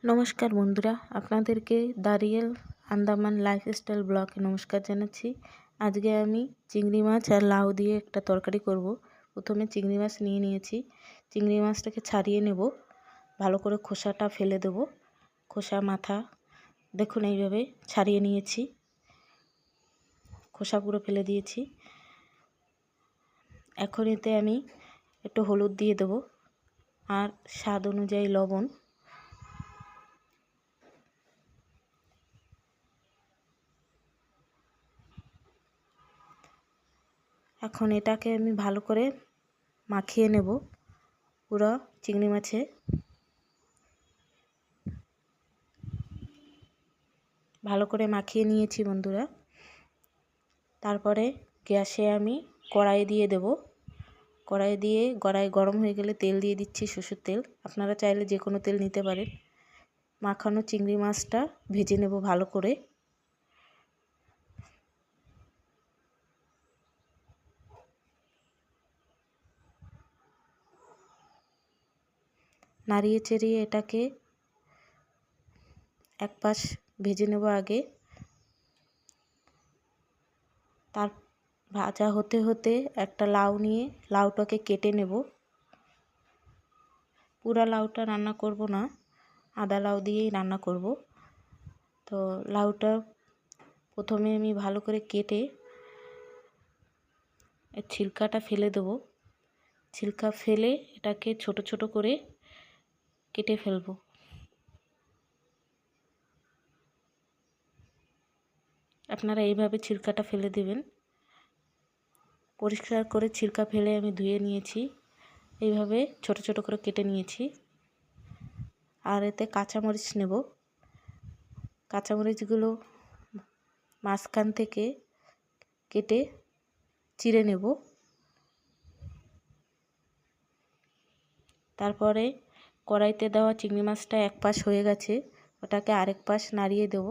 নমস্কার বন্ধুরা, আপনাদেরকে দ্য রিয়েল আন্দামান লাইফস্টাইল ব্লগে নমস্কার জানাচ্ছি। আজকে আমি চিংড়ি মাছ আর লাউ দিয়ে একটা তরকারি করব। প্রথমে চিংড়ি মাছ নিয়ে নিয়েছি। চিংড়ি মাছটাকে ছাড়িয়ে নেব, ভালো করে খোসাটা ফেলে দেব। খোসা মাথা দেখুন এইভাবে ছাড়িয়ে নিয়েছি, খোসা পুরো ফেলে দিয়েছি। এখন এতে আমি একটু হলুদ দিয়ে দেব আর স্বাদ অনুযায়ী লবণ। এখন এটাকে আমি ভালো করে মাখিয়ে নেব পুরো চিংড়ি মাছে। ভালো করে মাখিয়ে নিয়েছি বন্ধুরা। তারপরে গ্যাসে আমি কড়াই দিয়ে দেব। কড়াই দিয়ে কড়াই গরম হয়ে গেলে তেল দিয়ে দিচ্ছি, সরষের তেল। আপনারা চাইলে যে কোনো তেল নিতে পারেন। মাখানো চিংড়ি মাছটা ভেজে নেব ভালো করে। নাড়িয়ে চেড়িয়ে এটাকে এক পাশ ভেজে নেব আগে। তার ভাজা হতে হতে একটা লাউ নিয়ে লাউটাকে কেটে নেব। পুরা লাউটা রান্না করব না, আদা লাউ দিয়েই রান্না করব। তো লাউটা প্রথমে আমি ভালো করে কেটে ছিলকাটা ফেলে দেব। ছিলকা ফেলে এটাকে ছোট ছোট করে কেটে ফেলব। আপনারা এইভাবে ছিলকাটা ফেলে দেবেন। পরিষ্কার করে ছিলকা ফেলে আমি ধুয়ে নিয়েছি। এইভাবে ছোট ছোট করে কেটে নিয়েছি। আর এতে কাঁচামরিচ নেব। কাঁচামরিচগুলো মাঝখান থেকে কেটে চিড়ে নেব। তারপরে কড়াইতে দেওয়া চিংড়ি মাছটা এক পাশ হয়ে গেছে, ওটাকে আরেক পাশ নাড়িয়ে দেব।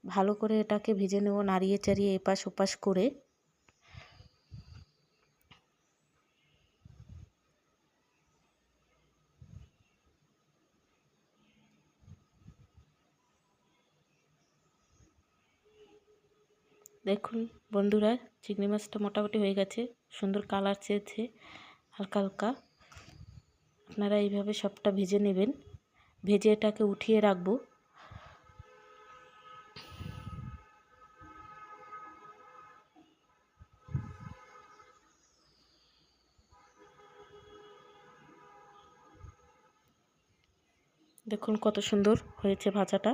ভালো করে এটাকে ভেজে নেব, নাড়িয়ে চাড়িয়ে এপাশ ওপাশ করে। দেখুন বন্ধুরা, চিংড়ি মাছটা মোটামুটি হয়ে গেছে, সুন্দর কালার চেয়েছে হালকা হালকা। আপনারা এইভাবে সবটা ভেজে নেবেন। ভেজে এটাকে উঠিয়ে রাখবো। দেখুন কত সুন্দর হয়েছে ভাজাটা।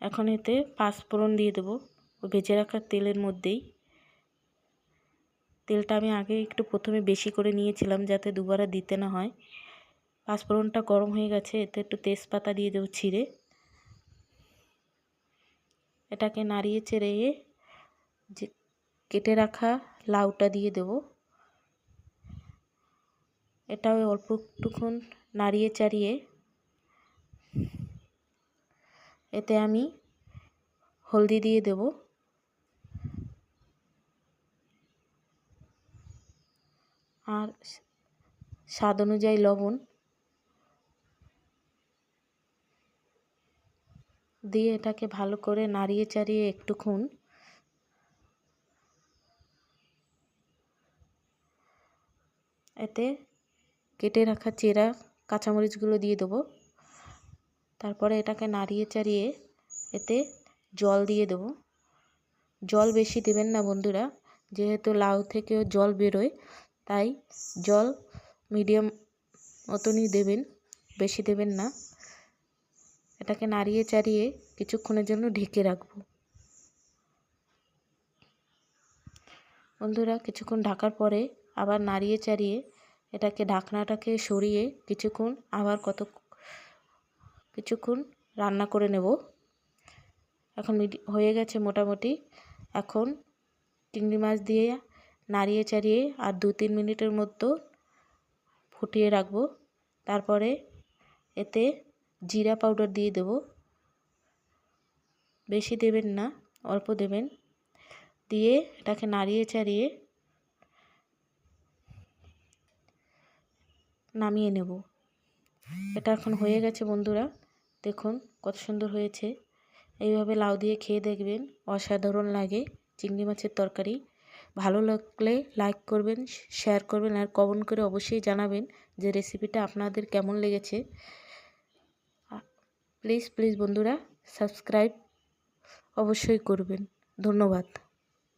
এখন এতে পাঁচফোড়ন দিয়ে দেবো ভেজে রাখা তেলের মধ্যেই। তেলটা আমি আগে একটু প্রথমে বেশি করে নিয়েছিলাম যাতে দুবার দিতে না হয়। পাঁচফোড়নটা গরম হয়ে গেছে, এতে একটু তেজপাতা দিয়ে দেবো ছিঁড়ে। এটাকে নাড়িয়ে চেড়িয়ে যে কেটে রাখা লাউটা দিয়ে দেব। এটাও অল্প একটুক্ষণ নাড়িয়ে চাড়িয়ে এতে আমি হলদি দিয়ে দেব। আর স্বাদ অনুযায়ী লবণ দিয়ে এটাকে ভালো করে নাড়িয়ে চাড়িয়ে একটুক্ষণ এতে কেটে রাখা চেরা কাঁচামরিচগুলো দিয়ে দেবো। তারপরে এটাকে নাড়িয়ে চাড়িয়ে এতে জল দিয়ে দেবো। জল বেশি দেবেন না বন্ধুরা, যেহেতু লাউ থেকেও জল বেরোয়, তাই জল মিডিয়াম মতনই দেবেন, বেশি দেবেন না। এটাকে নাড়িয়ে চাড়িয়ে কিছুক্ষণের জন্য ঢেকে রাখবো। বন্ধুরা কিছুক্ষণ ঢাকার পরে আবার নাড়িয়ে চাড়িয়ে এটাকে ঢাকনাটাকে সরিয়ে কিছুক্ষণ আবার কিছুক্ষণ রান্না করে নেব। এখন হয়ে গেছে মোটামুটি। এখন চিংড়ি মাছ দিয়ে নাড়িয়ে চাড়িয়ে আর 2-3 মিনিটের মতো ফুটিয়ে রাখবো। তারপরে এতে জিরা পাউডার দিয়ে দেব। বেশি দেবেন না, অল্প দেবেন। দিয়ে এটাকে নাড়িয়ে চাড়িয়ে নামিয়ে নেব। এটা এখন হয়ে গেছে বন্ধুরা, দেখুন কত সুন্দর হয়েছে। এইভাবে লাউ দিয়ে খেয়ে দেখবেন, অসাধারণ লাগে চিংড়ি মাছের তরকারি। ভালো লাগলে লাইক করবেন, শেয়ার করবেন আর কমেন্ট করে অবশ্যই জানাবেন যে রেসিপিটা আপনাদের কেমন লেগেছে। প্লিজ বন্ধুরা সাবস্ক্রাইব অবশ্যই করবেন। ধন্যবাদ।